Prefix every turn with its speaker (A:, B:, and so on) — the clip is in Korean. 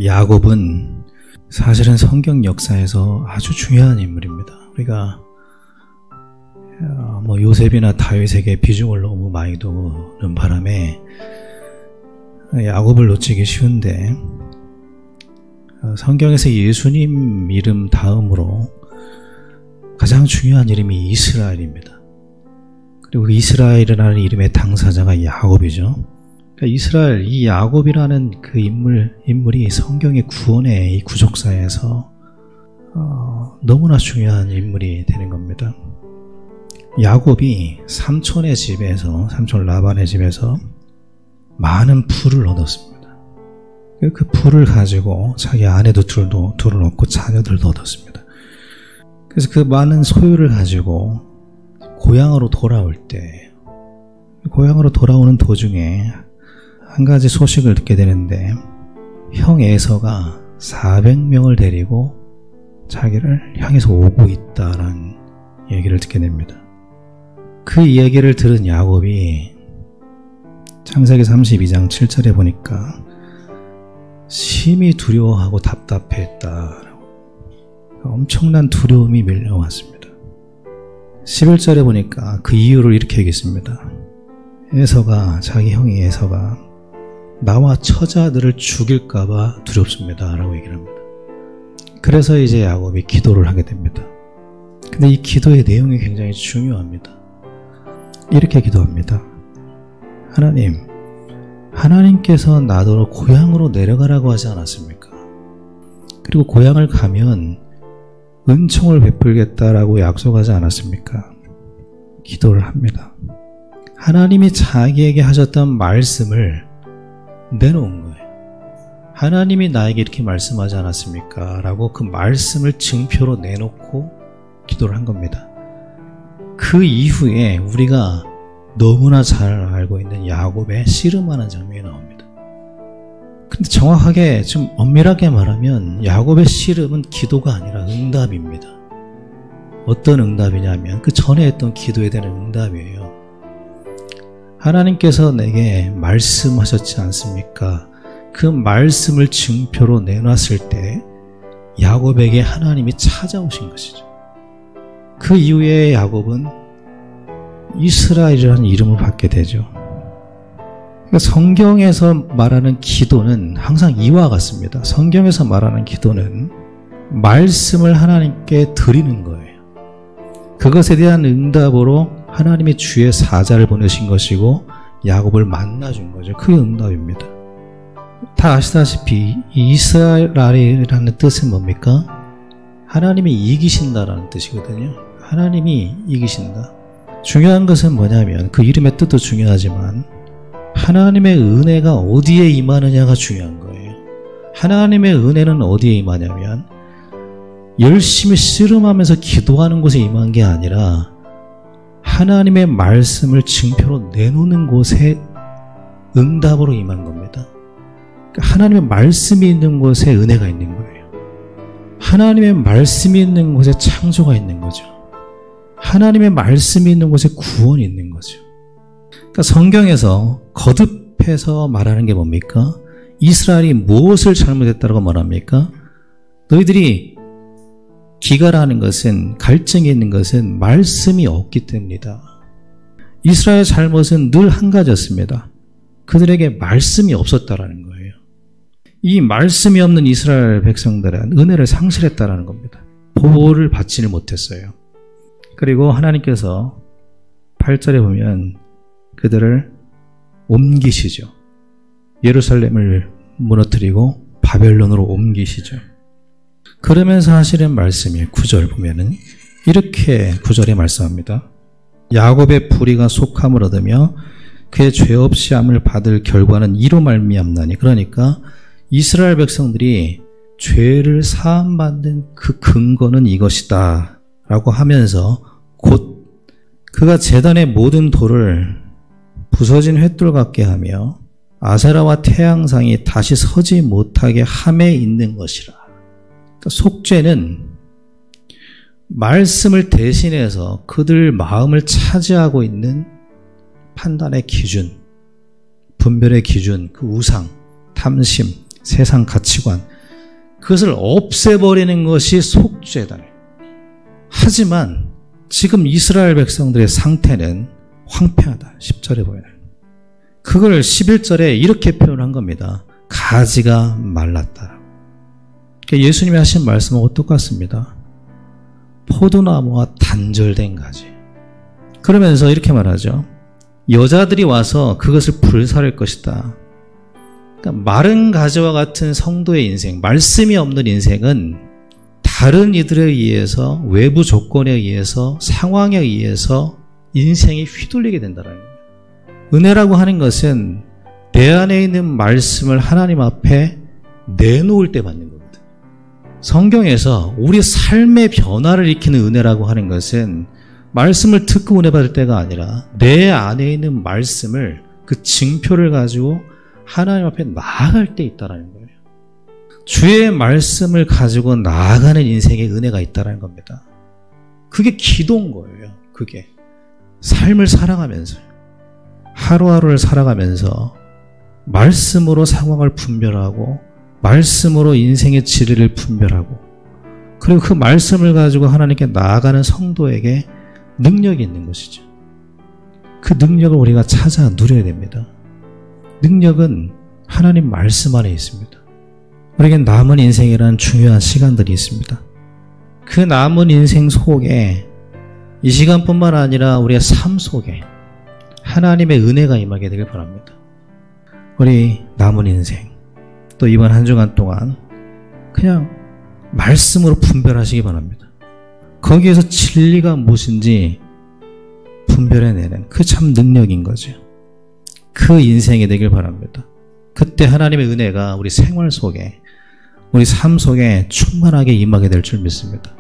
A: 야곱은 사실은 성경 역사에서 아주 중요한 인물입니다. 우리가 요셉이나 다윗에게 비중을 너무 많이 두는 바람에 야곱을 놓치기 쉬운데, 성경에서 예수님 이름 다음으로 가장 중요한 이름이 이스라엘입니다. 그리고 이스라엘이라는 이름의 당사자가 야곱이죠. 그러니까 이스라엘, 이 야곱이라는 그 인물이 성경의 구원의 이 구속사에서 너무나 중요한 인물이 되는 겁니다. 야곱이 삼촌 라반의 집에서 많은 풀을 얻었습니다. 그 풀을 가지고 자기 아내도 둘을 얻고 자녀들도 얻었습니다. 그래서 그 많은 소유를 가지고 고향으로 돌아올 때, 고향으로 돌아오는 도중에 한 가지 소식을 듣게 되는데, 형 에서가 400명을 데리고 자기를 향해서 오고 있다라는 얘기를 듣게 됩니다. 그 이야기를 들은 야곱이 창세기 32장 7절에 보니까 심히 두려워하고 답답해했다. 엄청난 두려움이 밀려왔습니다. 11절에 보니까 그 이유를 이렇게 얘기했습니다. 자기 형이 에서가 나와 처자들을 죽일까봐 두렵습니다 라고 얘기를 합니다. 그래서 이제 야곱이 기도를 하게 됩니다. 근데 이 기도의 내용이 굉장히 중요합니다. 이렇게 기도합니다. 하나님께서 나더러 고향으로 내려가라고 하지 않았습니까? 그리고 고향을 가면 은총을 베풀겠다라고 약속하지 않았습니까? 기도를 합니다. 하나님이 자기에게 하셨던 말씀을 내놓은 거예요. 하나님이 나에게 이렇게 말씀하지 않았습니까? 라고 그 말씀을 증표로 내놓고 기도를 한 겁니다. 그 이후에 우리가 너무나 잘 알고 있는 야곱의 씨름하는 장면이 나옵니다. 근데 정확하게 좀 엄밀하게 말하면 야곱의 씨름은 기도가 아니라 응답입니다. 어떤 응답이냐면 그 전에 했던 기도에 대한 응답이에요. 하나님께서 내게 말씀하셨지 않습니까? 그 말씀을 증표로 내놨을 때 야곱에게 하나님이 찾아오신 것이죠. 그 이후에 야곱은 이스라엘이라는 이름을 받게 되죠. 그러니까 성경에서 말하는 기도는 항상 이와 같습니다. 성경에서 말하는 기도는 말씀을 하나님께 드리는 거예요. 그것에 대한 응답으로 하나님이 주의 사자를 보내신 것이고 야곱을 만나준 거죠. 그 응답입니다. 다 아시다시피 이스라엘이라는 뜻은 뭡니까? 하나님이 이기신다라는 뜻이거든요. 하나님이 이기신다. 중요한 것은 뭐냐면 그 이름의 뜻도 중요하지만 하나님의 은혜가 어디에 임하느냐가 중요한 거예요. 하나님의 은혜는 어디에 임하냐면 열심히 씨름하면서 기도하는 곳에 임한 게 아니라 하나님의 말씀을 증표로 내놓는 곳에 응답으로 임한 겁니다. 하나님의 말씀이 있는 곳에 은혜가 있는 거예요. 하나님의 말씀이 있는 곳에 창조가 있는 거죠. 하나님의 말씀이 있는 곳에 구원이 있는 거죠. 그러니까 성경에서 거듭해서 말하는 게 뭡니까? 이스라엘이 무엇을 잘못했다고 말합니까? 너희들이 기가라는 것은, 갈증이 있는 것은 말씀이 없기 때문이다. 이스라엘의 잘못은 늘 한 가지였습니다. 그들에게 말씀이 없었다라는 거예요. 이 말씀이 없는 이스라엘 백성들은 은혜를 상실했다라는 겁니다. 보호를 받지를 못했어요. 그리고 하나님께서 8절에 보면 그들을 옮기시죠. 예루살렘을 무너뜨리고 바벨론으로 옮기시죠. 그러면서 하시는 말씀이 9절 보면은 이렇게 9절에 말씀합니다. 야곱의 불의가 속함을 얻으며 그의 죄 없이 함을 받을 결과는 이로 말미암나니. 그러니까 이스라엘 백성들이 죄를 사함받는 그 근거는 이것이다 라고 하면서 곧 그가 제단의 모든 돌을 부서진 횃돌 같게 하며 아세라와 태양상이 다시 서지 못하게 함에 있는 것이라. 그러니까 속죄는 말씀을 대신해서 그들 마음을 차지하고 있는 판단의 기준, 분별의 기준, 그 우상, 탐심, 세상 가치관, 그것을 없애버리는 것이 속죄다. 하지만 지금 이스라엘 백성들의 상태는 황폐하다. 10절에 보면 그걸 11절에 이렇게 표현한 겁니다. 가지가 말랐다. 그러니까 예수님이 하신 말씀은 똑같습니다. 포도나무와 단절된 가지. 그러면서 이렇게 말하죠. 여자들이 와서 그것을 불사를 것이다. 그러니까 마른 가지와 같은 성도의 인생, 말씀이 없는 인생은 다른 이들에 의해서, 외부 조건에 의해서, 상황에 의해서 인생이 휘둘리게 된다는 거예요. 은혜라고 하는 것은 내 안에 있는 말씀을 하나님 앞에 내놓을 때 받는 거거든요. 성경에서 우리 삶의 변화를 일으키는 은혜라고 하는 것은 말씀을 듣고 은혜 받을 때가 아니라 내 안에 있는 말씀을, 그 징표를 가지고 하나님 앞에 나아갈 때 있다는 거예요. 주의 말씀을 가지고 나아가는 인생에 은혜가 있다는 겁니다. 그게 기도인 거예요. 그게 삶을 살아가면서, 하루하루를 살아가면서 말씀으로 상황을 분별하고 말씀으로 인생의 지리를 분별하고, 그리고 그 말씀을 가지고 하나님께 나아가는 성도에게 능력이 있는 것이죠. 그 능력을 우리가 찾아 누려야 됩니다. 능력은 하나님 말씀 안에 있습니다. 우리에게 남은 인생이라는 중요한 시간들이 있습니다. 그 남은 인생 속에 이 시간뿐만 아니라 우리의 삶 속에 하나님의 은혜가 임하게 되길 바랍니다. 우리 남은 인생, 또 이번 한 주간 동안 그냥 말씀으로 분별하시기 바랍니다. 거기에서 진리가 무엇인지 분별해내는 그 참 능력인 거죠. 그 인생이 되길 바랍니다. 그때 하나님의 은혜가 우리 생활 속에, 우리 삶 속에 충만하게 임하게 될 줄 믿습니다.